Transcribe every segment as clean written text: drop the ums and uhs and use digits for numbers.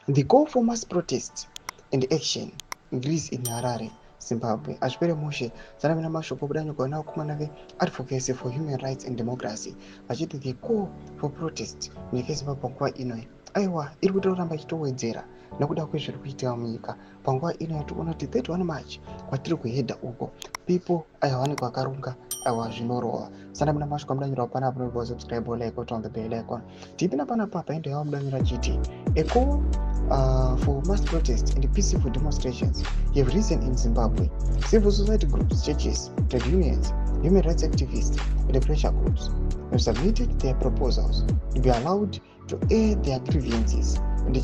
The call for mass protest and action increase in Harare, Zimbabwe. Achipere mushe zanamina mashoko kudanyuka nawo kumana ve-advocacy for human rights and democracy vachiti the call for protest nyika yezimbabwe panguva ino aiwa iri kuita kuramba ichitowedzera nekuda kwezviri kuitika munyika panguva ino yatikuona kuti 31 March kwatiri kuhedha uko people aiwa vanenge vakarunga aiwa zvinorova zanamina mashoko amudanyura panapa nokuva subscribe like kuti on the bell icon tipina panapa paendo yava mudanyura chiti a call for mass protests and peaceful demonstrations have risen in Zimbabwe. Civil society groups, churches, trade unions, human rights activists, and pressure groups have submitted their proposals to be allowed to air their grievances and the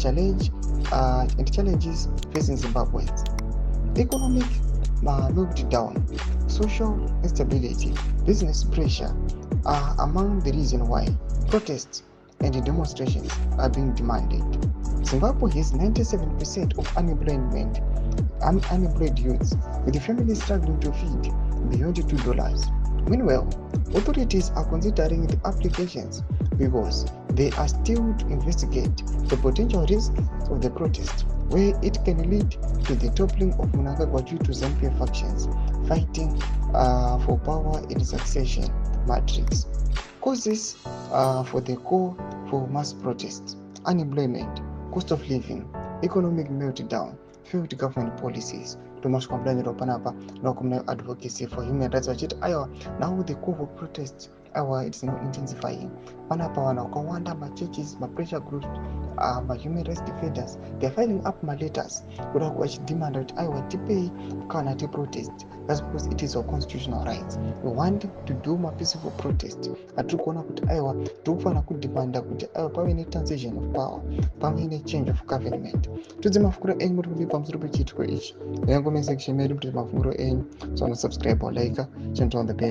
challenges facing Zimbabweans. Economic meltdown, social instability, business pressure are among the reasons why protests and demonstrations are being demanded. Zimbabwe has 97% of unemployed youths, with the families struggling to feed beyond $2. Meanwhile, authorities are considering the applications because they are still to investigate the potential risk of the protest, where it can lead to the toppling of Mnangagwa due to ZANU factions fighting for power in succession matrix. Causes for the call for mass protests: unemployment, cost of living, economic meltdown, failed government policies. Tomasco Blaniro Panapa, no communal advocacy for human rights. Now the call for protests it's now intensifying. Panapa now Kawanda, my churches, my pressure groups, my human rights defenders, they're filing up my letters. Would I watch demand that to pay Kanati protest? That's because it is our constitutional rights. We want to do my peaceful protest. I took one up with Iowa to could demand that with Iowa transition of power, permanent change of government. To the Mafkura aim would be pumped to each. The comment section made to the Mafuro aim, so on subscribe or like, turn on the bell.